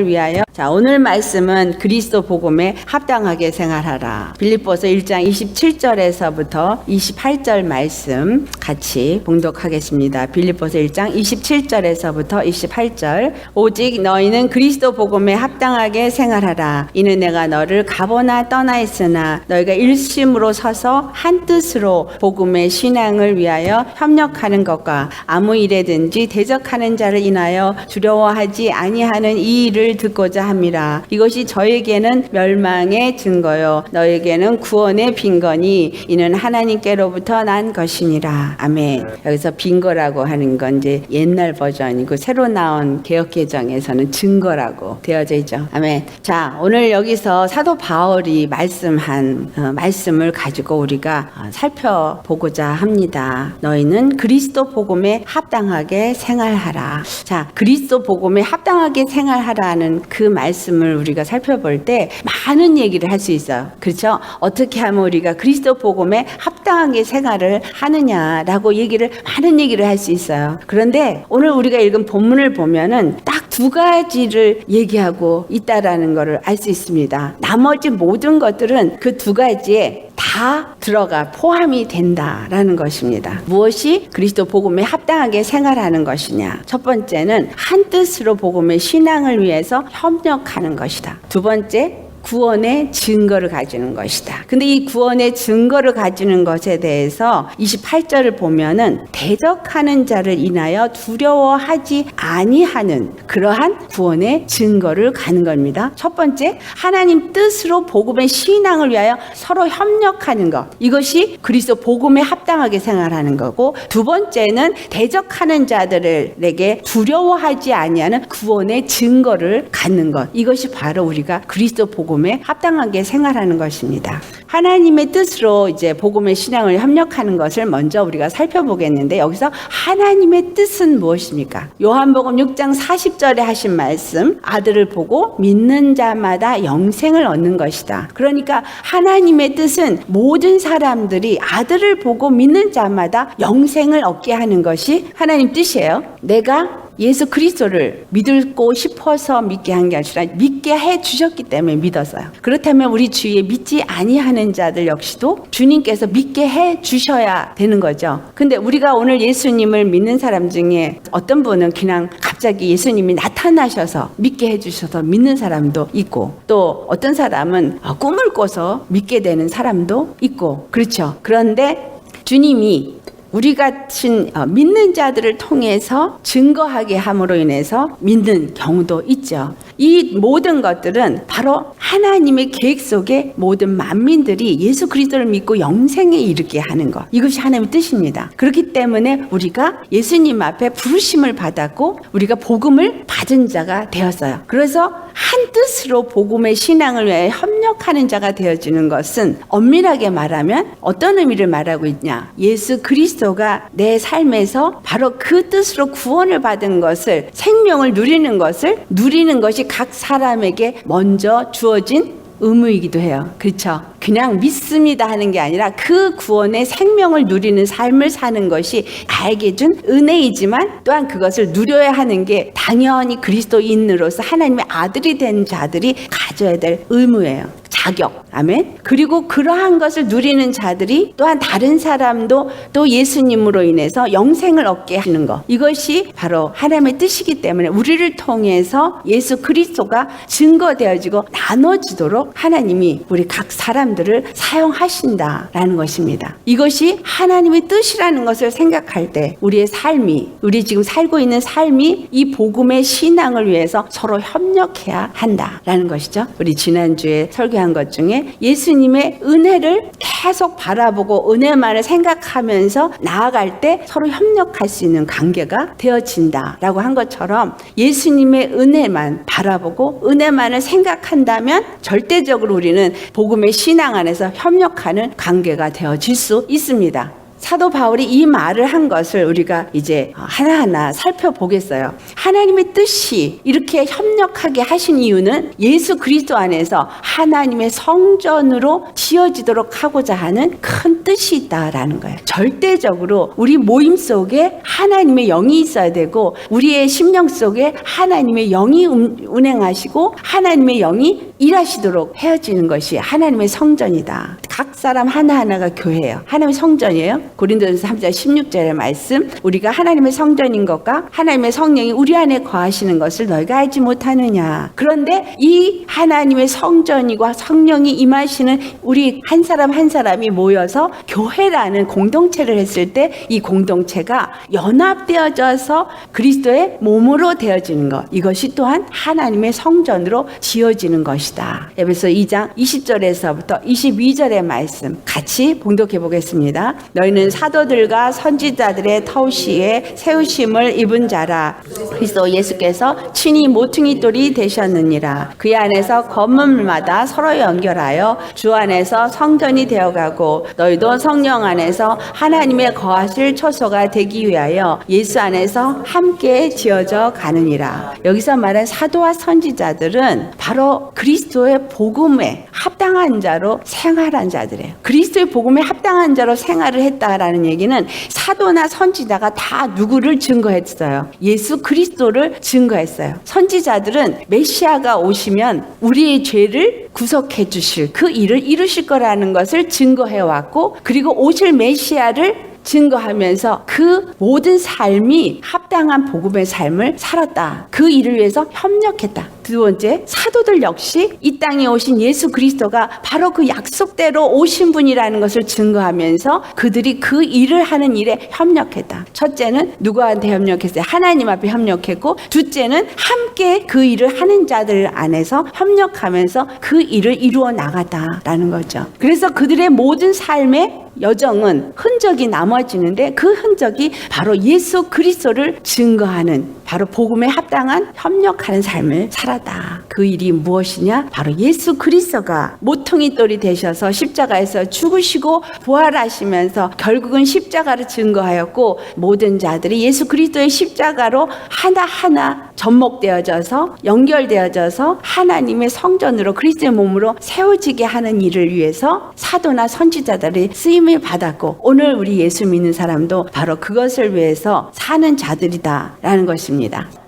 위하여. 자, 오늘 말씀은 그리스도 복음에 합당하게 생활하라. 빌립보서 1장 27절에서부터 28절 말씀 같이 봉독하겠습니다. 빌립보서 1장 27절에서부터 28절. 오직 너희는 그리스도 복음에 합당하게 생활하라. 이는 내가 너를 가보나 떠나 있으나 너희가 일심으로 서서 한 뜻으로 복음의 신앙을 위하여 협력하는 것과 아무 일에든지 대적하는 자를 인하여 두려워하지 아니하는 이 일을 듣고자 함이라. 이것이 저에게는 멸망의 증거요 너에게는 구원의 빈거니 이는 하나님께로부터 난 것이니라. 아멘. 여기서 빈거라고 하는 건 이제 옛날 버전이고 새로 나온 개역개정에서는 증거라고 되어져 있죠. 아멘. 자, 오늘 여기서 사도 바울이 말씀한 말씀을 가지고 우리가 살펴보고자 합니다. 너희는 그리스도 복음에 합당하게 생활하라. 자, 그리스도 복음에 합당하게 생활하라는 그 말씀을 우리가 살펴볼 때 많은 얘기를 할 수 있어요. 그렇죠? 어떻게 하면 우리가 그리스도 복음에 합당하게 생활을 하느냐라고 많은 얘기를 할 수 있어요. 그런데 오늘 우리가 읽은 본문을 보면은 딱 두 가지를 얘기하고 있다라는 것을 알 수 있습니다. 나머지 모든 것들은 그 두 가지에 다 포함이 된다라는 것입니다. 무엇이 그리스도 복음에 합당하게 생활하는 것이냐? 첫 번째는 한 뜻으로 복음의 신앙을 위해서 협력하는 것이다. 두 번째, 구원의 증거를 가지는 것이다. 근데 이 구원의 증거를 가지는 것에 대해서 28절을 보면은 대적하는 자를 인하여 두려워하지 아니하는 그러한 구원의 증거를 가는 겁니다. 첫 번째, 하나님 뜻으로 복음의 신앙을 위하여 서로 협력하는 것. 이것이 그리스도 복음에 합당하게 생활하는 거고, 두 번째는 대적하는 자들에게 두려워하지 아니하는 구원의 증거를 갖는 것. 이것이 바로 우리가 그리스도 복음에 합당하게 생활하는 것입니다. 하나님의 뜻으로 이제 복음의 신앙을 협력하는 것을 먼저 우리가 살펴보겠는데, 여기서 하나님의 뜻은 무엇입니까? 요한복음 6장 40절에 하신 말씀, 아들을 보고 믿는 자마다 영생을 얻는 것이다. 그러니까 하나님의 뜻은 모든 사람들이 아들을 보고 믿는 자마다 영생을 얻게 하는 것이 하나님 뜻이에요. 내가 예수 그리스도를 믿고 싶어서 믿게 한 게 아니라 믿게 해 주셨기 때문에 믿었어요. 그렇다면 우리 주위에 믿지 아니하는 자들 역시도 주님께서 믿게 해 주셔야 되는 거죠. 근데 우리가 오늘 예수님을 믿는 사람 중에 어떤 분은 그냥 갑자기 예수님이 나타나셔서 믿게 해 주셔서 믿는 사람도 있고, 또 어떤 사람은 꿈을 꿔서 믿게 되는 사람도 있고, 그렇죠. 그런데 주님이 우리 같은 믿는 자들을 통해서 증거하게 함으로 인해서 믿는 경우도 있죠. 이 모든 것들은 바로 하나님의 계획 속에 모든 만민들이 예수 그리스도를 믿고 영생에 이르게 하는 것. 이것이 하나님의 뜻입니다. 그렇기 때문에 우리가 예수님 앞에 부르심을 받았고 우리가 복음을 받은 자가 되었어요. 그래서 한 뜻으로 복음의 신앙을 위해 협력하는 자가 되어지는 것은 엄밀하게 말하면 어떤 의미를 말하고 있냐? 예수 그리스도가 내 삶에서 바로 그 뜻으로 구원을 받은 것을, 생명을 누리는 것이 각 사람에게 먼저 주어진 의무이기도 해요. 그렇죠? 그냥 믿습니다 하는 게 아니라 그 구원의 생명을 누리는 삶을 사는 것이 나에게 준 은혜이지만 또한 그것을 누려야 하는 게 당연히 그리스도인으로서 하나님의 아들이 된 자들이 가져야 될 의무예요. 자격. 아멘. 그리고 그러한 것을 누리는 자들이 또한 다른 사람도 또 예수님으로 인해서 영생을 얻게 하는 것. 이것이 바로 하나님의 뜻이기 때문에 우리를 통해서 예수 그리스도가 증거되어지고 나눠지도록 하나님이 우리 각 사람들을 사용하신다라는 것입니다. 이것이 하나님의 뜻이라는 것을 생각할 때 우리 지금 살고 있는 삶이 이 복음의 신앙을 위해서 서로 협력해야 한다라는 것이죠. 우리 지난주에 설교한 것 중에 예수님의 은혜를 계속 바라보고 은혜만을 생각하면서 나아갈 때 서로 협력할 수 있는 관계가 되어진다라고 한 것처럼 예수님의 은혜만 바라보고 은혜만을 생각한다면 절대적으로 우리는 복음의 신앙 안에서 협력하는 관계가 되어질 수 있습니다. 사도 바울이 이 말을 한 것을 우리가 이제 하나하나 살펴보겠어요. 하나님의 뜻이 이렇게 협력하게 하신 이유는 예수 그리스도 안에서 하나님의 성전으로 지어지도록 하고자 하는 큰 뜻이 있다라는 거예요. 절대적으로 우리 모임 속에 하나님의 영이 있어야 되고 우리의 심령 속에 하나님의 영이 운행하시고 하나님의 영이 일하시도록 헤어지는 것이 하나님의 성전이다. 각 사람 하나하나가 교회예요. 하나님의 성전이에요. 고린도전서 3장 16절의 말씀, 우리가 하나님의 성전인 것과 하나님의 성령이 우리 안에 거하시는 것을 너희가 알지 못하느냐. 그런데 이 하나님의 성전이고 성령이 임하시는 우리 한 사람 한 사람이 모여서 교회라는 공동체를 했을 때 이 공동체가 연합되어져서 그리스도의 몸으로 되어지는 것, 이것이 또한 하나님의 성전으로 지어지는 것이다. 에베소 2장 20절에서부터 22절의 말씀 같이 봉독해 보겠습니다. 너희는 사도들과 선지자들의 터시에 세우심을 입은 자라. 그리스도 예수께서 친히 모퉁이 돌이 되셨느니라. 그 안에서 건물마다 서로 연결하여 주 안에서 성전이 되어가고 너희도 성령 안에서 하나님의 거하실 처소가 되기 위하여 예수 안에서 함께 지어져 가느니라. 여기서 말한 사도와 선지자들은 바로 그리스도의 복음에 합당한 자로 생활한 자들이에요. 그리스도의 복음에 합당한 자로 생활을 했다라는 얘기는 사도나 선지자가 다 누구를 증거했어요? 예수 그리스도를 증거했어요. 선지자들은 메시아가 오시면 우리의 죄를 구속해 주실 그 일을 이루실 거라는 것을 증거해 왔고, 그리고 오실 메시아를 증거하면서 그 모든 삶이 합당한 복음의 삶을 살았다. 그 일을 위해서 협력했다. 두 번째, 사도들 역시 이 땅에 오신 예수 그리스도가 바로 그 약속대로 오신 분이라는 것을 증거하면서 그들이 그 일을 하는 일에 협력했다. 첫째는 누구한테 협력했어요? 하나님 앞에 협력했고, 둘째는 함께 그 일을 하는 자들 안에서 협력하면서 그 일을 이루어 나갔다라는 거죠. 그래서 그들의 모든 삶에 여정은 흔적이 남아지는데 그 흔적이 바로 예수 그리스도를 증거하는, 바로 복음에 합당한 협력하는 삶을 살았다. 그 일이 무엇이냐? 바로 예수 그리스도가 모퉁이 돌이 되셔서 십자가에서 죽으시고 부활하시면서 결국은 십자가를 증거하였고, 모든 자들이 예수 그리스도의 십자가로 하나하나 접목되어져서 연결되어져서 하나님의 성전으로 그리스도의 몸으로 세워지게 하는 일을 위해서 사도나 선지자들이 쓰임을 받았고, 오늘 우리 예수 믿는 사람도 바로 그것을 위해서 사는 자들이다라는 것입니다.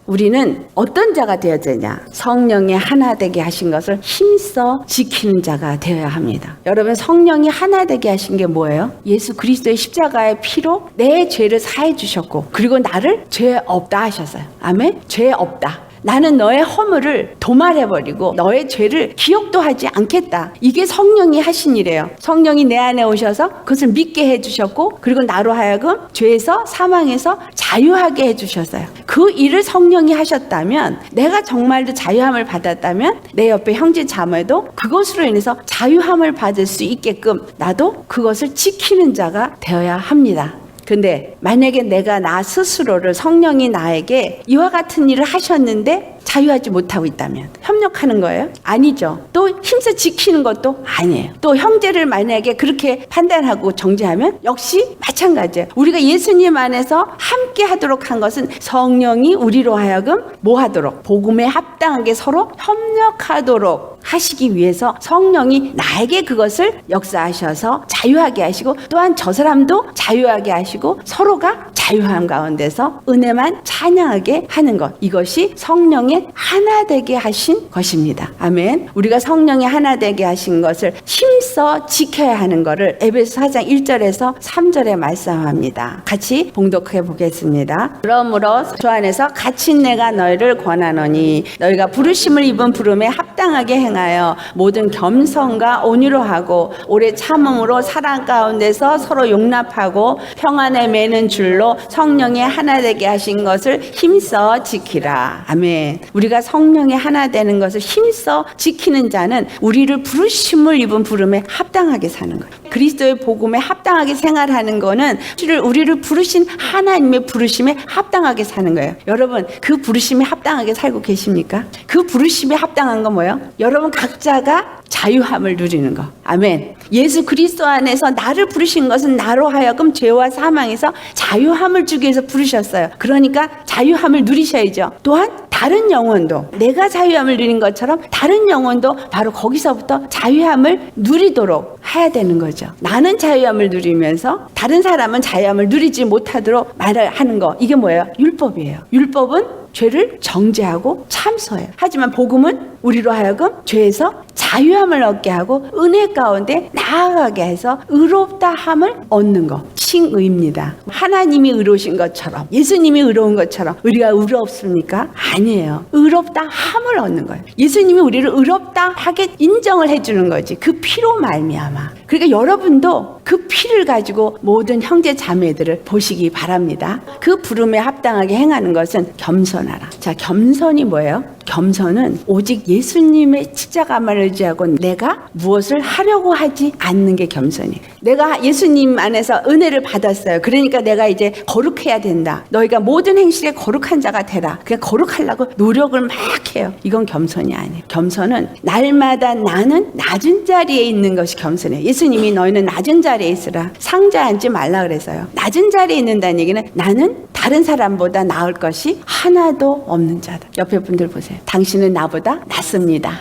우리는 어떤 자가 되어야 되냐? 성령이 하나 되게 하신 것을 힘써 지키는 자가 되어야 합니다. 여러분, 성령이 하나 되게 하신 게 뭐예요? 예수 그리스도의 십자가의 피로 내 죄를 사해 주셨고, 그리고 나를 죄 없다 하셨어요. 아멘? 죄 없다. 나는 너의 허물을 도말해버리고 너의 죄를 기억도 하지 않겠다. 이게 성령이 하신 일이에요. 성령이 내 안에 오셔서 그것을 믿게 해주셨고, 그리고 나로 하여금 죄에서 사망에서 자유하게 해주셨어요. 그 일을 성령이 하셨다면, 내가 정말로 자유함을 받았다면 내 옆에 형제 자매도 그것으로 인해서 자유함을 받을 수 있게끔 나도 그것을 지키는 자가 되어야 합니다. 근데 만약에 내가 나 스스로를, 성령이 나에게 이와 같은 일을 하셨는데 자유하지 못하고 있다면 협력하는 거예요? 아니죠. 또 힘써 지키는 것도 아니에요. 또 형제를 만약에 그렇게 판단하고 정죄하면 역시 마찬가지예요. 우리가 예수님 안에서 함께 하도록 한 것은 성령이 우리로 하여금 뭐 하도록? 복음에 합당하게 서로 협력하도록 하시기 위해서 성령이 나에게 그것을 역사하셔서 자유하게 하시고, 또한 저 사람도 자유하게 하시고 서로가 자유함 가운데서 은혜만 찬양하게 하는 것, 이것이 성령의 하나 되게 하신 것입니다. 아멘. 우리가 성령의 하나 되게 하신 것을 힘써 지켜야 하는 것을 에베소 4장 1절에서 3절에 말씀합니다. 같이 봉독해 보겠습니다. 그러므로 주 안에서 갇힌 내가 너희를 권하노니 너희가 부르심을 입은 부름에 합당하게 행하여 모든 겸손과 온유로 하고 오래 참음으로 사랑 가운데서 서로 용납하고 평안에 매는 줄로 성령의 하나 되게 하신 것을 힘써 지키라. 아멘. 우리가 성령의 하나 되는 것을 힘써 지키는 자는 우리를 부르심을 입은 부름에 합당하게 사는 거예요. 그리스도의 복음에 합당하게 생활하는 거는 우리를 부르신 하나님의 부르심에 합당하게 사는 거예요. 여러분, 그 부르심에 합당하게 살고 계십니까? 그 부르심에 합당한 건 뭐예요? 여러분 각자가 자유함을 누리는 거. 아멘. 예수 그리스도 안에서 나를 부르신 것은 나로 하여금 죄와 사망에서 자유함을 주기 위해서 부르셨어요. 그러니까 자유함을 누리셔야죠. 또한 다른 영혼도 내가 자유함을 누린 것처럼 다른 영혼도 바로 거기서부터 자유함을 누리도록 해야 되는 거죠. 나는 자유함을 누리면서 다른 사람은 자유함을 누리지 못하도록 말을 하는 거. 이게 뭐예요? 율법이에요. 율법은 죄를 정죄하고 참소해요. 하지만 복음은 우리로 하여금 죄에서 자유함을 얻게 하고 은혜 가운데 나아가게 해서 의롭다 함을 얻는 거. 칭의입니다. 하나님이 의로우신 것처럼 예수님이 의로운 것처럼 우리가 의롭습니까? 아니에요. 의롭다 함을 얻는 거예요. 예수님이 우리를 의롭다 하게 인정을 해주는 거지. 그 피로 말미암아. 그러니까 여러분도 그 피를 가지고 모든 형제 자매들을 보시기 바랍니다. 그 부름에 합당하게 행하는 것은 겸손하라. 자, 겸손이 뭐예요? 겸손은 오직 예수님의 십자가만을 의지하고 내가 무엇을 하려고 하지 않는 게 겸손이에요. 내가 예수님 안에서 은혜를 받았어요. 그러니까 내가 이제 거룩해야 된다. 너희가 모든 행실에 거룩한 자가 되라. 그냥 거룩하려고 노력을 막 해요. 이건 겸손이 아니에요. 겸손은 날마다 나는 낮은 자리에 있는 것이 겸손이에요. 예수님이 너희는 낮은 자리에 있으라. 상자에 앉지 말라 그래서요. 낮은 자리에 있는다는 얘기는 나는 다른 사람보다 나을 것이 하나도 없는 자다. 옆에 분들 보세요. 당신은 나보다 낫습니다.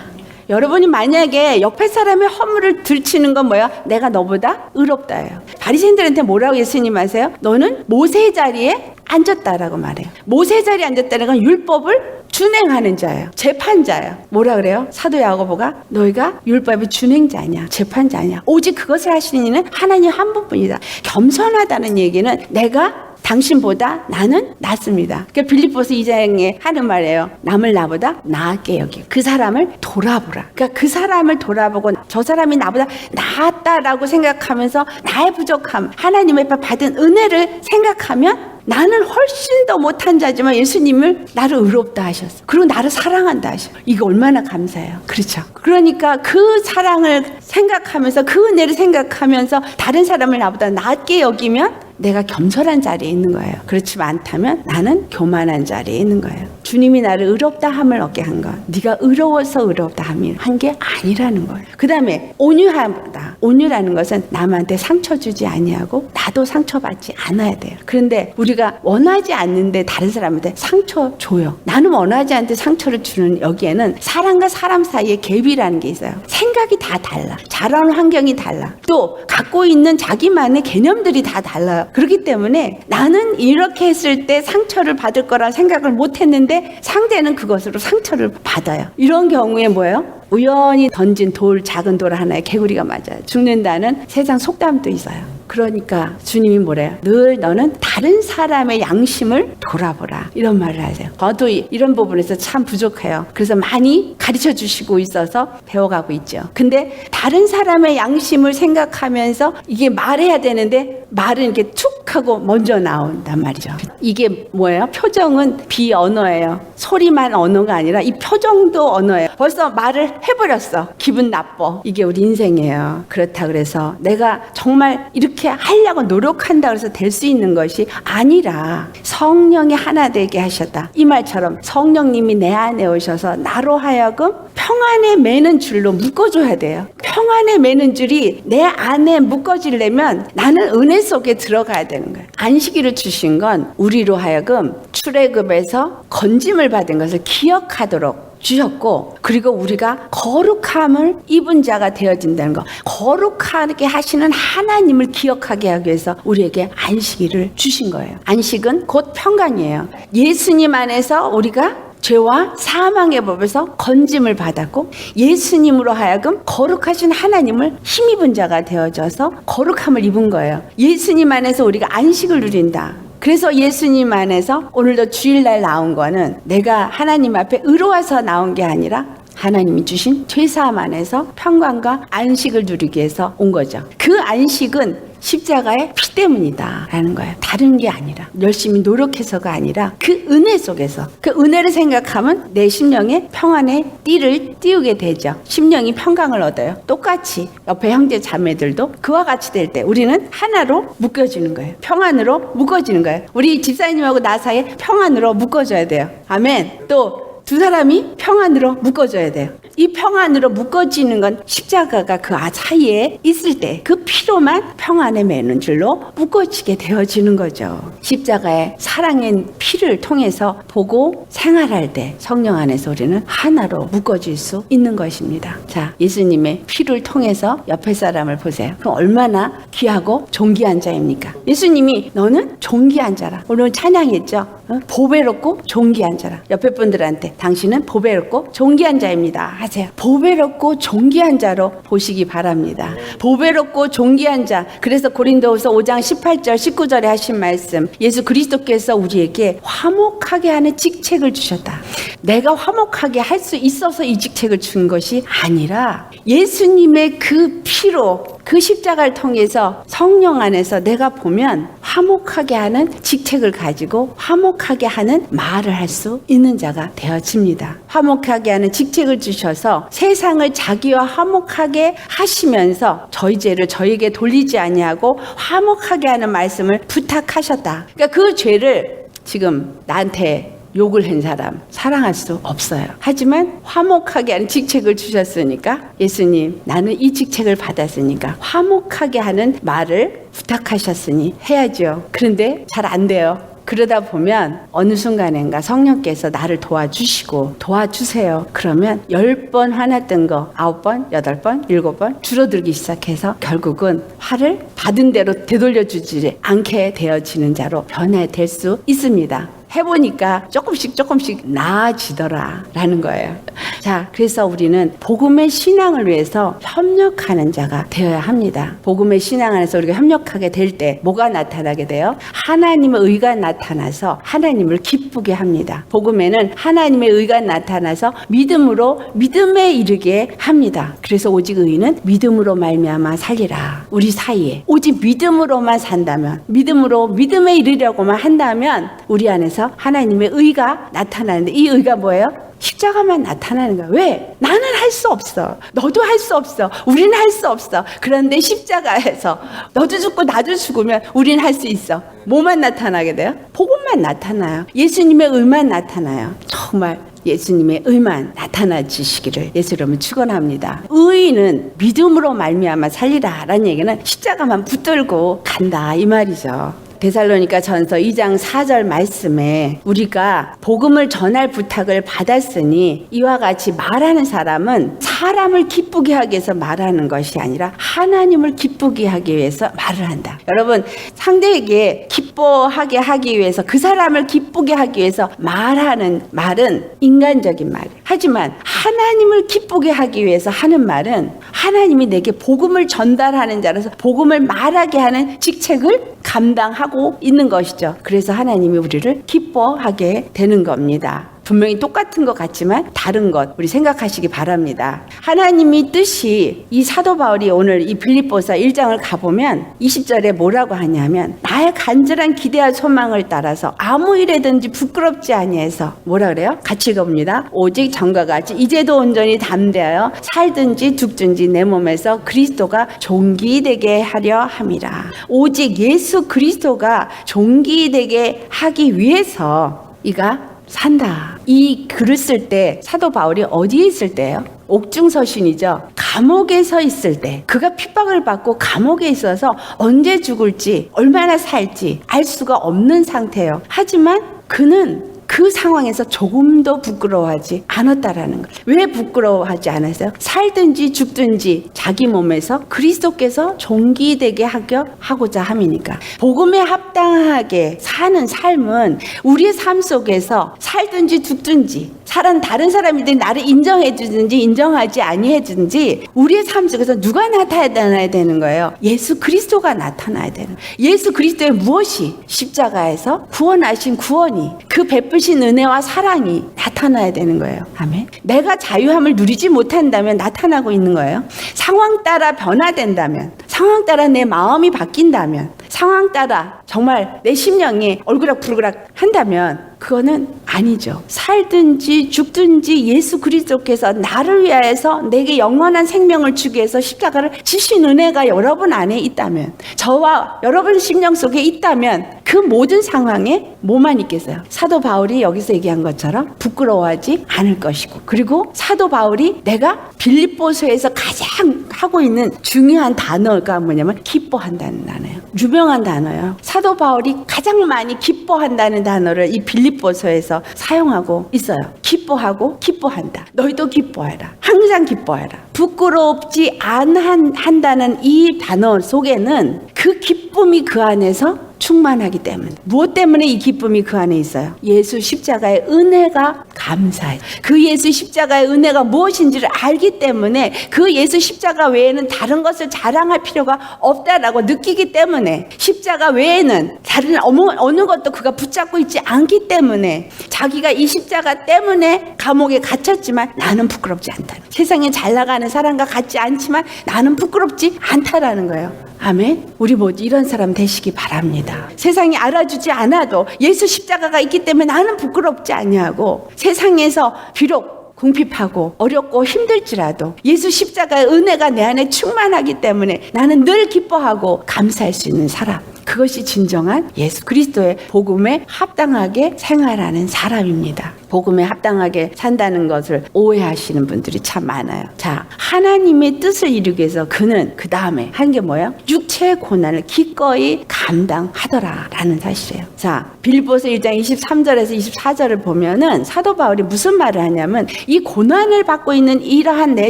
여러분이 만약에 옆에 사람의 허물을 들치는 건 뭐야? 내가 너보다 의롭다예요. 바리새인들한테 뭐라고 예수님 하세요? 너는 모세 자리에 앉았다라고 말해요. 모세 자리에 앉았다는 건 율법을 준행하는 자예요. 재판자예요. 뭐라 그래요? 사도 야고보가 너희가 율법의 준행자냐 재판자냐 오직 그것을 하시는 이는 하나님 한 분뿐이다. 겸손하다는 얘기는 내가 당신보다 나는 낫습니다. 그러니까 빌립보서 2장에 하는 말이에요. 남을 나보다 나았게 여기고 그 사람을 돌아보라. 그러니까 그 사람을 돌아보고 저 사람이 나보다 나았다라고 생각하면서 나의 부족함, 하나님의 받은 은혜를 생각하면 나는 훨씬 더 못한 자지만 예수님을 나를 의롭다 하셨어. 그리고 나를 사랑한다 하셨어. 이거 얼마나 감사해요. 그렇죠. 그러니까 그 사랑을 생각하면서 그 은혜를 생각하면서 다른 사람을 나보다 낫게 여기면 내가 겸손한 자리에 있는 거예요. 그렇지 않다면 나는 교만한 자리에 있는 거예요. 주님이 나를 의롭다 함을 얻게 한 것. 네가 의로워서 의롭다 함이 한 게 아니라는 거예요. 그 다음에 온유하다. 온유라는 것은 남한테 상처 주지 아니하고 나도 상처받지 않아야 돼요. 그런데 우리가 원하지 않는데 다른 사람한테 상처 줘요. 나는 원하지 않는데 상처를 주는 여기에는 사람과 사람 사이에 갭이라는 게 있어요. 생각이 다 달라. 자라는 환경이 달라. 또 갖고 있는 자기만의 개념들이 다 달라요. 그렇기 때문에 나는 이렇게 했을 때 상처를 받을 거라 생각을 못 했는데 상대는 그것으로 상처를 받아요. 이런 경우에 뭐예요? 우연히 던진 돌, 작은 돌 하나에 개구리가 맞아요. 죽는다는 세상 속담도 있어요. 그러니까 주님이 뭐래요? 늘 너는 다른 사람의 양심을 돌아보라. 이런 말을 하세요. 저도 이런 부분에서 참 부족해요. 그래서 많이 가르쳐 주시고 있어서 배워가고 있죠. 근데 다른 사람의 양심을 생각하면서 이게 말해야 되는데 말은 이렇게 툭 하고 먼저 나온단 말이죠. 이게 뭐예요? 표정은 비언어예요. 소리만 언어가 아니라 이 표정도 언어예요. 벌써 말을 해버렸어. 기분 나빠. 이게 우리 인생이에요. 그렇다 그래서 내가 정말 이렇게 하려고 노력한다 그래서 될 수 있는 것이 아니라 성령이 하나 되게 하셨다. 이 말처럼 성령님이 내 안에 오셔서 나로 하여금 평안에 매는 줄로 묶어줘야 돼요. 평안에 매는 줄이 내 안에 묶어지려면 나는 은혜 속에 들어가야 되는 거예요. 안식일을 주신 건 우리로 하여금 출애굽에서 건짐을 받은 것을 기억하도록 주셨고 그리고 우리가 거룩함을 입은 자가 되어진다는 거. 거룩하게 하시는 하나님을 기억하게 하기 위해서 우리에게 안식일을 주신 거예요. 안식은 곧 평강이에요. 예수님 안에서 우리가 죄와 사망의 법에서 건짐을 받았고 예수님으로 하여금 거룩하신 하나님을 힘입은 자가 되어져서 거룩함을 입은 거예요. 예수님 안에서 우리가 안식을 누린다. 그래서 예수님 안에서 오늘도 주일날 나온 거는 내가 하나님 앞에 의로워서 나온 게 아니라 하나님이 주신 죄사함 안에서 평강과 안식을 누리기 위해서 온 거죠. 그 안식은 십자가의 피 때문이다 라는 거예요. 다른 게 아니라 열심히 노력해서가 아니라 그 은혜 속에서 그 은혜를 생각하면 내 심령에 평안의 띠를 띄우게 되죠. 심령이 평강을 얻어요. 똑같이 옆에 형제 자매들도 그와 같이 될 때 우리는 하나로 묶여지는 거예요. 평안으로 묶어지는 거예요. 우리 집사님하고 나 사이에 평안으로 묶어져야 돼요. 아멘. 또 두 사람이 평안으로 묶어져야 돼요. 이 평안으로 묶어지는 건 십자가가 그 사이에 있을 때 그 피로만 평안에 매는 줄로 묶어지게 되어지는 거죠. 십자가의 사랑의 피를 통해서 보고 생활할 때 성령 안에서 우리는 하나로 묶어질 수 있는 것입니다. 자, 예수님의 피를 통해서 옆에 사람을 보세요. 그럼 얼마나 귀하고 존귀한 자입니까? 예수님이 너는 존귀한 자라. 오늘 찬양했죠? 보배롭고 존귀한 자라. 옆에 분들한테 당신은 보배롭고 존귀한 자입니다 하세요. 보배롭고 존귀한 자로 보시기 바랍니다. 보배롭고 존귀한 자. 그래서 고린도후서 5장 18절 19절에 하신 말씀, 예수 그리스도께서 우리에게 화목하게 하는 직책을 주셨다. 내가 화목하게 할 수 있어서 이 직책을 준 것이 아니라 예수님의 그 피로, 그 십자가를 통해서 성령 안에서 내가 보면 화목하게 하는 직책을 가지고 화목하게 하는 말을 할 수 있는 자가 되어집니다. 화목하게 하는 직책을 주셔서 세상을 자기와 화목하게 하시면서 저희 죄를 저에게 돌리지 아니하고 화목하게 하는 말씀을 부탁하셨다. 그러니까 그 죄를 지금 나한테 욕을 한 사람 사랑할 수 없어요. 하지만 화목하게 하는 직책을 주셨으니까 예수님, 나는 이 직책을 받았으니까 화목하게 하는 말을 부탁하셨으니 해야죠. 그런데 잘 안 돼요. 그러다 보면 어느 순간인가 성령께서 나를 도와주세요. 그러면 10번 화났던 거 9번, 8번, 7번 줄어들기 시작해서 결국은 화를 받은 대로 되돌려주지 않게 되어지는 자로 변화될 수 있습니다. 해보니까 조금씩 나아지더라 라는 거예요. 자, 그래서 우리는 복음의 신앙을 위해서 협력하는 자가 되어야 합니다. 복음의 신앙 안에서 우리가 협력하게 될 때 뭐가 나타나게 돼요? 하나님의 의가 나타나서 하나님을 기쁘게 합니다. 복음에는 하나님의 의가 나타나서 믿음으로 믿음에 이르게 합니다. 그래서 오직 의인은 믿음으로 말미암아 살리라. 우리 사이에 오직 믿음으로만 산다면, 믿음에 이르려고만 한다면 우리 안에서 하나님의 의가 나타나는데, 이 의가 뭐예요? 십자가만 나타나는 거야. 왜? 나는 할 수 없어. 너도 할 수 없어. 우리는 할 수 없어. 그런데 십자가에서 너도 죽고 나도 죽으면 우리는 할 수 있어. 뭐만 나타나게 돼요? 복음만 나타나요. 예수님의 의만 나타나요. 정말 예수님의 의만 나타나지시기를 예수 이름으로 축원합니다. 의인은 믿음으로 말미암아 살리라 라는 얘기는 십자가만 붙들고 간다 이 말이죠. 데살로니가 전서 2장 4절 말씀에 우리가 복음을 전할 부탁을 받았으니 이와 같이 말하는 사람은 사람을 기쁘게 하기 위해서 말하는 것이 아니라 하나님을 기쁘게 하기 위해서 말을 한다. 여러분, 상대에게 기뻐하게 하기 위해서, 그 사람을 기쁘게 하기 위해서 말하는 말은 인간적인 말이에요. 하지만 하나님을 기쁘게 하기 위해서 하는 말은 하나님이 내게 복음을 전달하는 자라서 복음을 말하게 하는 직책을 감당하고 있는 것이죠. 그래서 하나님이 우리를 기뻐하게 되는 겁니다. 분명히 똑같은 것 같지만 다른 것 우리 생각하시기 바랍니다. 하나님이 뜻이, 이 사도 바울이 오늘 이 빌립보서 1장을 가보면 20절에 뭐라고 하냐면, 나의 간절한 기대와 소망을 따라서 아무 일에든지 부끄럽지 아니해서 뭐라 그래요? 같이 읽어봅니다. 오직 전과 같이 이제도 온전히 담대하여 살든지 죽든지 내 몸에서 그리스도가 존귀되게 하려 함이라. 오직 예수 그리스도가 존귀되게 하기 위해서 이가 산다. 이 글을 쓸 때 사도 바울이 어디에 있을 때예요? 옥중서신이죠. 감옥에 서 있을 때, 그가 핍박을 받고 감옥에 있어서 언제 죽을지, 얼마나 살지 알 수가 없는 상태예요. 하지만 그는 그 상황에서 조금도 부끄러워하지 않았다라는 거예요. 왜 부끄러워하지 않았어요? 살든지 죽든지 자기 몸에서 그리스도께서 존귀되게 하고자 함이니까. 복음에 합당하게 사는 삶은 우리의 삶 속에서 살든지 죽든지, 다른 사람들이 나를 인정해 주든지 인정하지 아니해 주든지 우리의 삶 속에서 누가 나타나야 되는 거예요? 예수 그리스도가 나타나야 되는 거예요. 예수 그리스도의 무엇이? 십자가에서 구원하신 구원이, 그 베푸신 은혜와 사랑이 나타나야 되는 거예요. 아멘. 내가 자유함을 누리지 못한다면 나타나고 있는 거예요. 상황 따라 변화된다면, 상황 따라 내 마음이 바뀐다면, 상황 따라 정말 내 심령이 얼그락부르그락 한다면 그거는 아니죠. 살든지 죽든지 예수 그리스도께서 나를 위하여서 내게 영원한 생명을 주기 위해서 십자가를 지신 은혜가 여러분 안에 있다면, 저와 여러분 심령 속에 있다면 그 모든 상황에 뭐만 있겠어요? 사도 바울이 여기서 얘기한 것처럼 부끄러워하지 않을 것이고, 그리고 사도 바울이 내가 빌립보서에서 가장 하고 있는 중요한 단어가 뭐냐면 기뻐한다는 단어예요. 유명한 단어예요. 사도 바울이 가장 많이 기뻐한다는 단어를 이 빌립보서에서 사용하고 있어요. 기뻐하고 기뻐한다. 너희도 기뻐해라. 항상 기뻐해라. 부끄럽지 않한다는 이 단어 속에는 그 기쁨이 그 안에서 충만하기 때문에. 무엇 때문에 이 기쁨이 그 안에 있어요? 예수 십자가의 은혜가 감사해요. 그 예수 십자가의 은혜가 무엇인지를 알기 때문에 그 예수 십자가 외에는 다른 것을 자랑할 필요가 없다라고 느끼기 때문에, 십자가 외에는 다른 어느 것도 그가 붙잡고 있지 않기 때문에, 자기가 이 십자가 때문에 감옥에 갇혔지만 나는 부끄럽지 않다. 세상에 잘 나가는 사람과 같지 않지만 나는 부끄럽지 않다라는 거예요. 아멘. 우리 모두 이런 사람 되시기 바랍니다. 세상이 알아주지 않아도 예수 십자가가 있기 때문에 나는 부끄럽지 아니하고, 세상에서 비록 궁핍하고 어렵고 힘들지라도 예수 십자가의 은혜가 내 안에 충만하기 때문에 나는 늘 기뻐하고 감사할 수 있는 사람, 그것이 진정한 예수 그리스도의 복음에 합당하게 생활하는 사람입니다. 복음에 합당하게 산다는 것을 오해하시는 분들이 참 많아요. 자, 하나님의 뜻을 이루기 위해서 그는 그 다음에 한 게 뭐예요? 육체의 고난을 기꺼이 감당하더라라는 사실이에요. 자, 빌립보서 1장 23절에서 24절을 보면은 사도 바울이 무슨 말을 하냐면, 이 고난을 받고 있는 이러한 내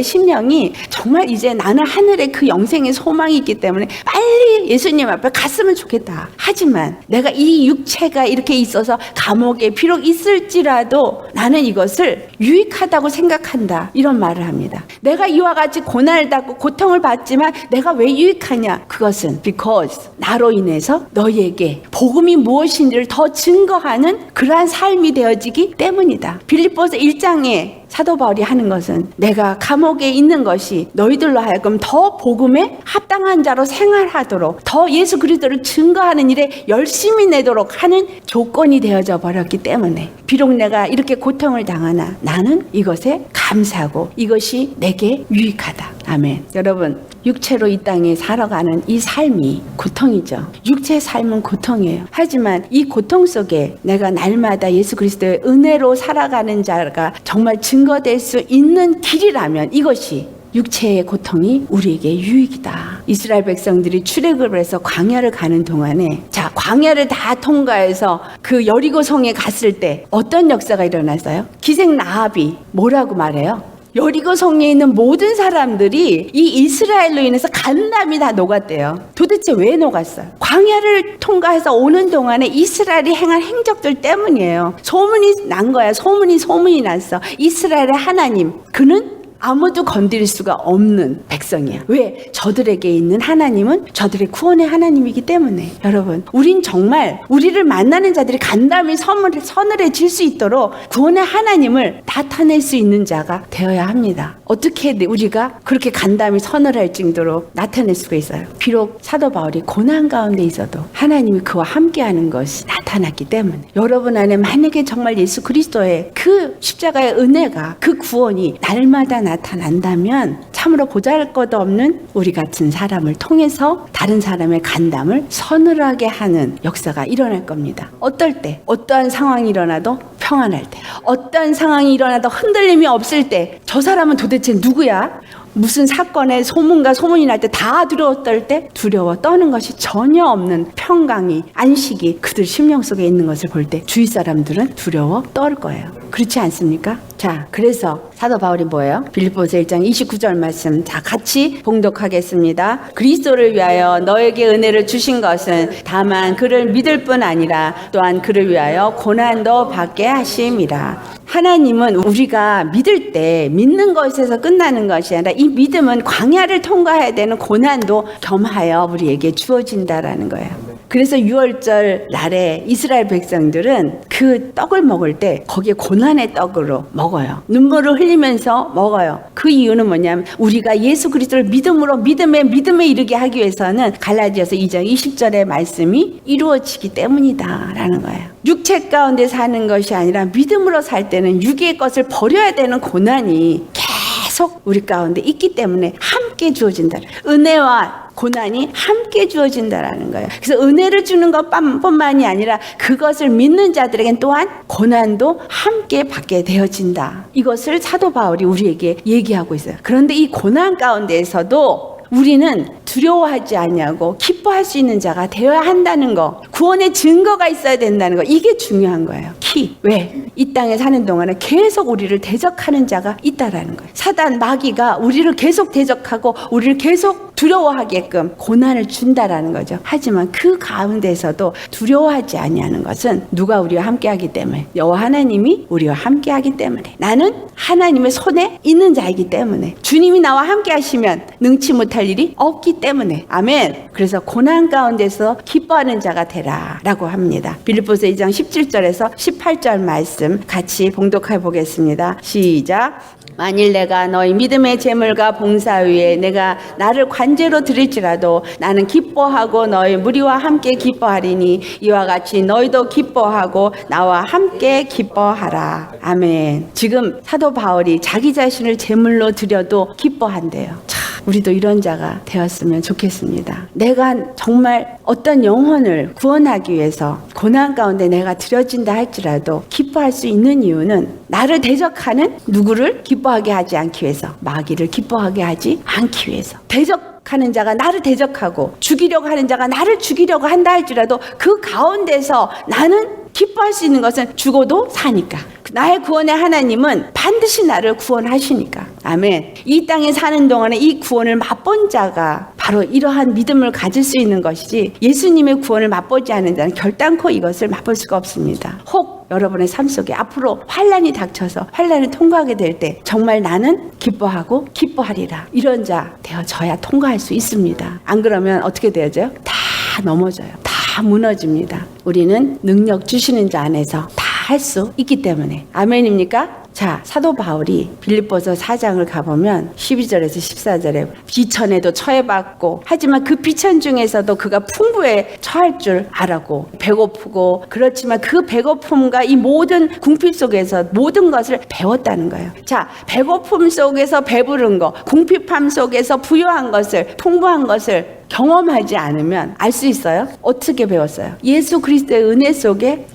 심령이 정말 이제 나는 하늘에 그 영생의 소망이 있기 때문에 빨리 예수님 앞에 갔으면 좋겠다. 하지만 내가 이 육체가 이렇게 있어서 감옥에 비록 있을지라도 나는 이것을 유익하다고 생각한다. 이런 말을 합니다. 내가 이와 같이 고난을 받고 고통을 받지만 내가 왜 유익하냐? 그것은 because 나로 인해서 너희에게 복음이 무엇인지를 더 증거하는 그러한 삶이 되어지기 때문이다. 빌립보서 1장에 사도 바울이 하는 것은 내가 감옥에 있는 것이 너희들로 하여금 더 복음에 합당한 자로 생활하도록, 더 예수 그리스도를 증거하는 일에 열심히 내도록 하는 조건이 되어져 버렸기 때문에, 비록 내가 이렇게 고통을 당하나 나는 이것에 감사하고 이것이 내게 유익하다. 아멘. 여러분, 육체로 이 땅에 살아가는 이 삶이 고통이죠. 육체의 삶은 고통이에요. 하지만 이 고통 속에 내가 날마다 예수 그리스도의 은혜로 살아가는 자가 정말 증거될 수 있는 길이라면 이것이 육체의 고통이 우리에게 유익이다. 이스라엘 백성들이 출애굽을 해서 광야를 가는 동안에, 자, 광야를 다 통과해서 그 여리고 성에 갔을 때 어떤 역사가 일어났어요? 기생 라합이 뭐라고 말해요? 여리고 성에 있는 모든 사람들이 이 이스라엘로 인해서 간담이 다 녹았대요. 도대체 왜 녹았어요? 광야를 통과해서 오는 동안에 이스라엘이 행한 행적들 때문이에요. 소문이 난 거야. 소문이 났어. 이스라엘의 하나님, 그는 아무도 건드릴 수가 없는 백성이야. 왜? 저들에게 있는 하나님은 저들의 구원의 하나님이기 때문에. 여러분, 우린 정말 우리를 만나는 자들이 간담이 서늘해질 수 있도록 구원의 하나님을 나타낼 수 있는 자가 되어야 합니다. 어떻게 우리가 그렇게 간담이 서늘할 정도로 나타낼 수가 있어요? 비록 사도 바울이 고난 가운데 있어도 하나님이 그와 함께하는 것이 나타났기 때문에, 여러분 안에 만약에 정말 예수 그리스도의 그 십자가의 은혜가, 그 구원이 날마다 나타난다면 참으로 보잘것없는 우리 같은 사람을 통해서 다른 사람의 간담을 서늘하게 하는 역사가 일어날 겁니다. 어떨 때, 어떠한 상황이 일어나도 평안할 때, 어떠한 상황이 일어나도 흔들림이 없을 때, 저 사람은 도대체 누구야? 무슨 사건에 소문이 날 때 다 두려워 떨 때 두려워 떠는 것이 전혀 없는 평강이, 안식이 그들 심령 속에 있는 것을 볼 때 주위 사람들은 두려워 떨 거예요. 그렇지 않습니까? 자, 그래서 사도 바울이 뭐예요? 빌립보서 1장 29절 말씀, 자, 같이 봉독하겠습니다. 그리스도를 위하여 너에게 은혜를 주신 것은 다만 그를 믿을 뿐 아니라 또한 그를 위하여 고난도 받게 하심이라. 하나님은 우리가 믿을 때 믿는 것에서 끝나는 것이 아니라 이 믿음은 광야를 통과해야 되는 고난도 겸하여 우리에게 주어진다라는 거예요. 그래서 6월절 날에 이스라엘 백성들은 그 떡을 먹을 때 거기에 고난의 떡으로 먹어요. 눈물을 흘리면서 먹어요. 그 이유는 뭐냐면 우리가 예수 그리스도를 믿음으로 믿음에 이르게 하기 위해서는 갈라디아서 2장 20절의 말씀이 이루어지기 때문이다라는 거예요. 육체 가운데 사는 것이 아니라 믿음으로 살 때는 육의 것을 버려야 되는 고난이 계속 우리 가운데 있기 때문에 함께 주어진다. 은혜와 고난이 함께 주어진다라는 거예요. 그래서 은혜를 주는 것뿐만이 아니라 그것을 믿는 자들에겐 또한 고난도 함께 받게 되어진다. 이것을 사도 바울이 우리에게 얘기하고 있어요. 그런데 이 고난 가운데에서도 우리는 두려워하지 아니하고 기뻐할 수 있는 자가 되어야 한다는 거, 구원의 증거가 있어야 된다는 거, 이게 중요한 거예요. 키. 왜? 이 땅에 사는 동안에 계속 우리를 대적하는 자가 있다라는 거예요. 사단 마귀가 우리를 계속 대적하고 우리를 계속 두려워하게끔 고난을 준다라는 거죠. 하지만 그 가운데서도 두려워하지 아니하는 것은 누가 우리와 함께하기 때문에, 여호와 하나님이 우리와 함께하기 때문에, 나는 하나님의 손에 있는 자이기 때문에, 주님이 나와 함께하시면 능치 못할 일이 없기 때문에. 아멘. 그래서 고난 가운데서 기뻐하는 자가 되라 라고 합니다. 빌립보서 2장 17절에서 18절 말씀 같이 봉독해 보겠습니다. 시작. 만일 내가 너희 믿음의 재물과 봉사 위에 내가 나를 관제로 드릴지라도 나는 기뻐하고 너희 무리와 함께 기뻐하리니 이와 같이 너희도 기뻐하고 나와 함께 기뻐하라. 아멘. 지금 사도 바울이 자기 자신을 제물로 드려도 기뻐한대요. 우리도 이런 자가 되었으면 좋겠습니다. 내가 정말 어떤 영혼을 구원하기 위해서 고난 가운데 내가 드려진다 할지라도 기뻐할 수 있는 이유는 나를 대적하는 누구를 기뻐하게 하지 않기 위해서, 마귀를 기뻐하게 하지 않기 위해서. 대적하는 자가 나를 대적하고 죽이려고 하는 자가 나를 죽이려고 한다 할지라도 그 가운데서 나는 기뻐할 수 있는 것은 죽어도 사니까. 나의 구원의 하나님은 반드시 나를 구원하시니까. 아멘. 이 땅에 사는 동안에 이 구원을 맛본 자가 바로 이러한 믿음을 가질 수 있는 것이지, 예수님의 구원을 맛보지 않은 자는 결단코 이것을 맛볼 수가 없습니다. 혹 여러분의 삶 속에 앞으로 환난이 닥쳐서 환난을 통과하게 될 때 정말 나는 기뻐하고 기뻐하리라, 이런 자 되어져야 통과할 수 있습니다. 안 그러면 어떻게 되어져요? 다 넘어져요. 다 무너집니다. 우리는 능력 주시는 자 안에서 다 할 수 있기 때문에. 아멘입니까? 자, 사도 바울이 빌립보서 4장을 가보면 12절에서 14절에 비천에도 처해봤고, 하지만 그 비천 중에서도 그가 풍부에 처할 줄 알았고, 배고프고, 그렇지만 그 배고픔과 이 모든 궁핍 속에서 모든 것을 배웠다는 거예요. 자, 배고픔 속에서 배부른 거, 궁핍함 속에서 부유한 것을, 풍부한 것을 경험하지 않으면 알 수 있어요? 어떻게 배웠어요? 예수 그리스도의 은혜 속에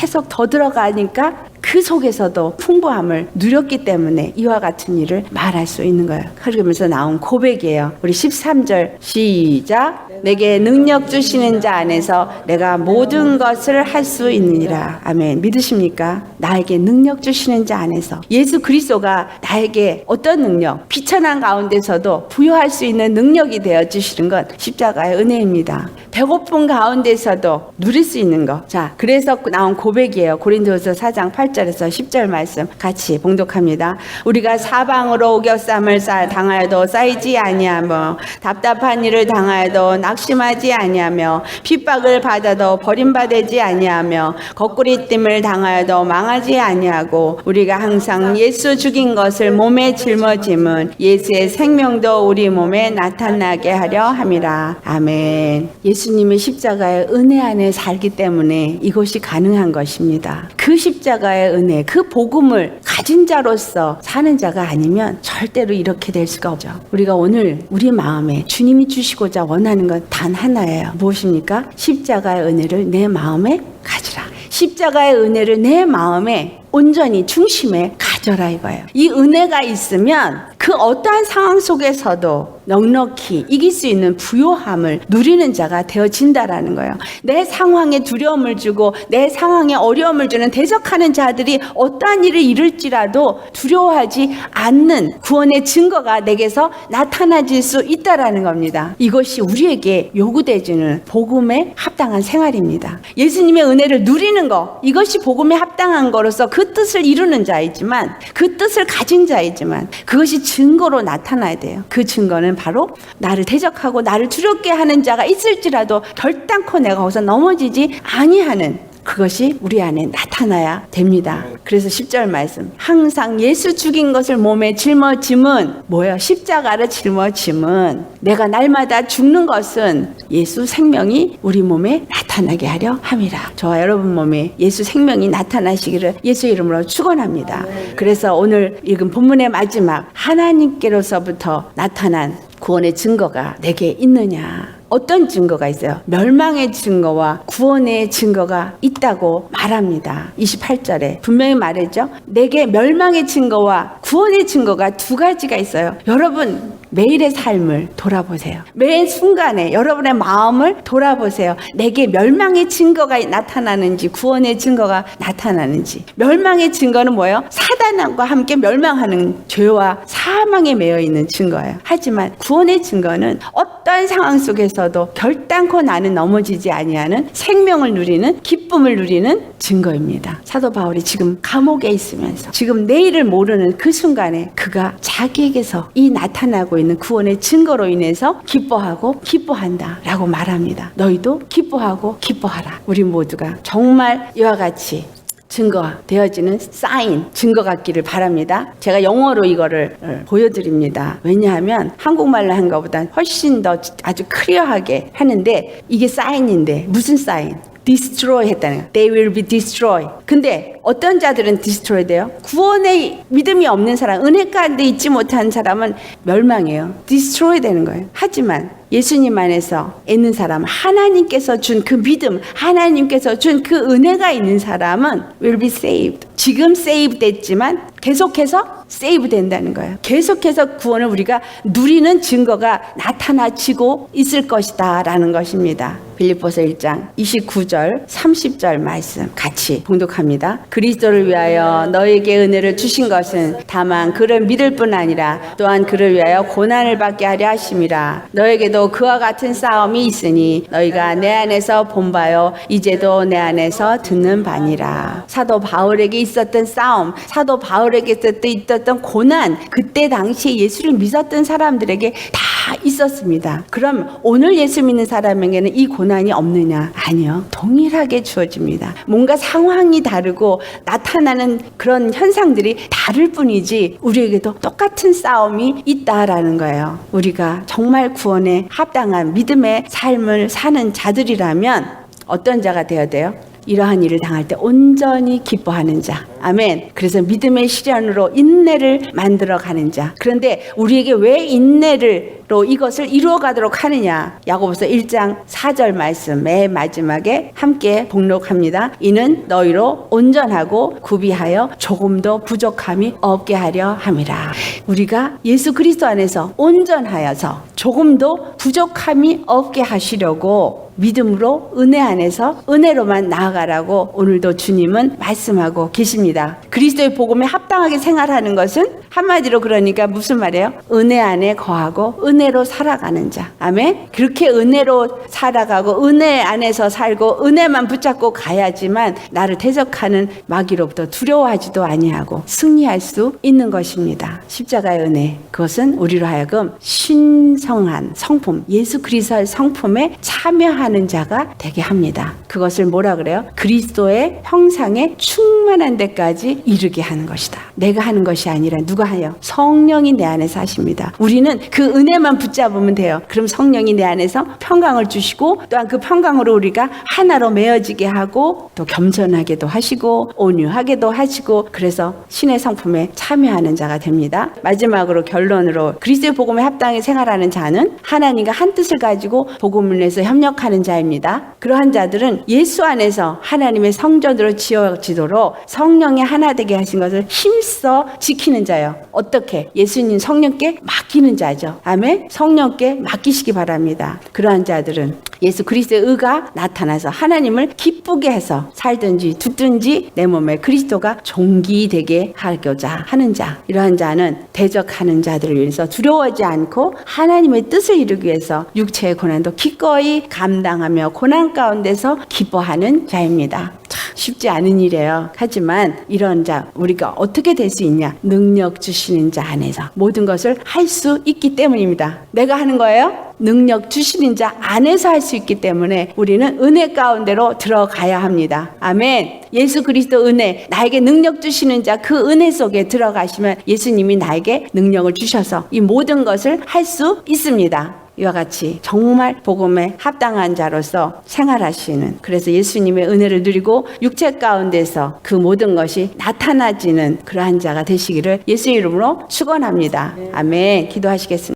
계속 더 들어가니까 그 속에서도 풍부함을 누렸기 때문에 이와 같은 일을 말할 수 있는 거예요. 그러면서 나온 고백이에요. 우리 13절 시작. 내게 능력 주시는 자 안에서 내가 모든 것을 할 수 있느니라. 아멘. 믿으십니까? 나에게 능력 주시는 자 안에서 예수 그리스도가 나에게 어떤 능력, 비천한 가운데서도 부여할 수 있는 능력이 되어 주시는 것, 십자가의 은혜입니다. 배고픈 가운데서도 누릴 수 있는 것. 자, 그래서 나온 고백이에요. 고린도서 4장 8절에서 10절 말씀 같이 봉독합니다. 우리가 사방으로 오겨쌈을 당하여도 쌓이지 아니하며, 답답한 일을 당하여도 낙심하지 아니하며, 핍박을 받아도 버림받지 아니하며, 거꾸리됨을 당하여도 망하지 아니하고, 우리가 항상 예수 죽인 것을 몸에 짊어짐은 예수의 생명도 우리 몸에 나타나게 하려 함이라. 아멘. 예수님의 십자가의 은혜 안에 살기 때문에 이것이 가능한 것입니다. 그 십자가의 은혜, 그 복음을 가진 자로서 사는 자가 아니면 절대로 이렇게 될 수가 없죠. 우리가 오늘 우리 마음에 주님이 주시고자 원하는 건 단 하나예요. 무엇입니까? 십자가의 은혜를 내 마음에 가지라. 십자가의 은혜를 내 마음에 온전히 중심에 가져라 이거예요. 이 은혜가 있으면 그 어떠한 상황 속에서도 넉넉히 이길 수 있는 부요함을 누리는 자가 되어진다라는 거예요. 내 상황에 두려움을 주고 내 상황에 어려움을 주는 대적하는 자들이 어떠한 일을 이룰지라도 두려워하지 않는 구원의 증거가 내게서 나타나질 수 있다라는 겁니다. 이것이 우리에게 요구되지는 복음에 합당한 생활입니다. 예수님의 은혜를 누리는 거, 이것이 복음에 합당한 거로서 그 뜻을 이루는 자이지만, 그 뜻을 가진 자이지만, 그것이 증거로 나타나야 돼요. 그 증거는 바로 나를 대적하고 나를 두렵게 하는 자가 있을지라도 결단코 내가 거기서 넘어지지 아니하는 그것이 우리 안에 나타나야 됩니다. 그래서 10절 말씀, 항상 예수 죽인 것을 몸에 짊어짐은 뭐예요? 십자가를 짊어짐은 내가 날마다 죽는 것은 예수 생명이 우리 몸에 나타나게 하려 함이라. 저와 여러분 몸에 예수 생명이 나타나시기를 예수 이름으로 축원합니다. 그래서 오늘 읽은 본문의 마지막, 하나님께로서부터 나타난 구원의 증거가 내게 있느냐? 어떤 증거가 있어요? 멸망의 증거와 구원의 증거가 있다고 말합니다. 28절에 분명히 말했죠. 내게 멸망의 증거와 구원의 증거가 두 가지가 있어요. 여러분 매일의 삶을 돌아보세요. 매 순간에 여러분의 마음을 돌아보세요. 내게 멸망의 증거가 나타나는지 구원의 증거가 나타나는지. 멸망의 증거는 뭐예요? 사단과 함께 멸망하는 죄와 사망에 매여 있는 증거예요. 하지만 구원의 증거는 어떤 상황 속에서도 결단코 나는 넘어지지 아니하는 생명을 누리는 기쁨을 누리는 증거입니다. 사도 바울이 지금 감옥에 있으면서 지금 내일을 모르는 그 순간에 그가 자기에게서 이 나타나고 있는 구원의 증거로 인해서 기뻐하고 기뻐한다 라고 말합니다. 너희도 기뻐하고 기뻐하라. 우리 모두가 정말 이와 같이 증거되어지는 사인, 증거 같기를 바랍니다. 제가 영어로 이거를 보여드립니다. 왜냐하면 한국말로 한 것보다 훨씬 더 아주 클리어하게 하는데 이게 사인인데 무슨 사인? destroy 했다는 거예요. They will be destroyed. 근데 어떤 자들은 destroy 돼요? 구원의 믿음이 없는 사람, 은혜 가운데 있지 못한 사람은 멸망해요. destroy 되는 거예요. 하지만 예수님 안에서 있는 사람, 하나님께서 준 그 믿음, 하나님께서 준 그 은혜가 있는 사람은 will be saved. 지금 save 됐지만 계속해서 save 된다는 거예요. 계속해서 구원을 우리가 누리는 증거가 나타나지고 있을 것이다 라는 것입니다. 빌립보서 1장 29절 30절 말씀 같이 봉독합니다. 그리스도를 위하여 너에게 은혜를 주신 것은 다만 그를 믿을 뿐 아니라 또한 그를 위하여 고난을 받게 하려 하심이라. 너에게도 그와 같은 싸움이 있으니 너희가 내 안에서 본 바요 이제도 내 안에서 듣는 바니라. 사도 바울에게 있었던 싸움, 사도 바울에게 있었던 고난, 그때 당시에 예수를 믿었던 사람들에게 다 있었습니다. 그럼 오늘 예수 믿는 사람에게는 이 고난이 없느냐? 아니요. 동일하게 주어집니다. 뭔가 상황이 다르고 나타나는 그런 현상들이 다를 뿐이지 우리에게도 똑같은 싸움이 있다라는 거예요. 우리가 정말 구원에 합당한 믿음의 삶을 사는 자들이라면 어떤 자가 되어야 돼요? 이러한 일을 당할 때 온전히 기뻐하는 자. 아멘. 그래서 믿음의 시련으로 인내를 만들어가는 자. 그런데 우리에게 왜 인내로 이것을 이루어가도록 하느냐? 야고보서 1장 4절 말씀 맨 마지막에 함께 복록합니다. 이는 너희로 온전하고 구비하여 조금도 부족함이 없게 하려 함이라. 우리가 예수 그리스도 안에서 온전하여서 조금도 부족함이 없게 하시려고 믿음으로 은혜 안에서 은혜로만 나아가라고 오늘도 주님은 말씀하고 계십니다. 그리스도의 복음에 합당하게 생활하는 것은 한마디로 그러니까 무슨 말이에요? 은혜 안에 거하고 은혜로 살아가는 자. 아멘. 그렇게 은혜로 살아가고 은혜 안에서 살고 은혜만 붙잡고 가야지만 나를 대적하는 마귀로부터 두려워하지도 아니하고 승리할 수 있는 것입니다. 십자가의 은혜, 그것은 우리로 하여금 신성한 성품, 예수 그리스도의 성품에 참여하는 자가 되게 합니다. 그것을 뭐라 그래요? 그리스도의 형상에 충만한 데까지 이르게 하는 것이다. 내가 하는 것이 아니라 누가 하여? 성령이 내 안에 사십니다. 우리는 그 은혜만 붙잡으면 돼요. 그럼 성령이 내 안에서 평강을 주시고 또한 그 평강으로 우리가 하나로 메어지게 하고 또 겸손하게도 하시고 온유하게도 하시고 그래서 신의 성품에 참여하는 자가 됩니다. 마지막으로 결론으로 그리스도의 복음에 합당히 생활하는 자는 하나님과 한 뜻을 가지고 복음을 내서 협력하는 자입니다. 그러한 자들은 예수 안에서 하나님의 성전으로 지어지도록 성령이 하나 되게 하신 것을 힘써 지키는 자예요. 어떻게? 예수님 성령께 맡기는 자죠. 아멘. 성령께 맡기시기 바랍니다. 그러한 자들은 예수 그리스도의 의가 나타나서 하나님을 기쁘게 해서 살든지 죽든지 내 몸에 그리스도가 존귀되게 하고자 하는 자. 이러한 자는 대적하는 자들을 위해서 두려워하지 않고 하나님의 뜻을 이루기 위해서 육체의 고난도 기꺼이 감당하며 고난 가운데서 기뻐하는 자입니다. 쉽지 않은 일이에요. 하지만 이런 자 우리가 어떻게 될 수 있냐? 능력 주시는 자 안에서 모든 것을 할 수 있기 때문입니다. 내가 하는 거예요? 능력 주시는 자 안에서 할 수 있기 때문에 우리는 은혜 가운데로 들어가야 합니다. 아멘. 예수 그리스도 은혜, 나에게 능력 주시는 자 그 은혜 속에 들어가시면 예수님이 나에게 능력을 주셔서 이 모든 것을 할 수 있습니다. 이와 같이 정말 복음에 합당한 자로서 생활하시는, 그래서 예수님의 은혜를 누리고 육체 가운데서 그 모든 것이 나타나지는 그러한 자가 되시기를 예수 이름으로 축원합니다. 아멘. 기도하시겠습니다.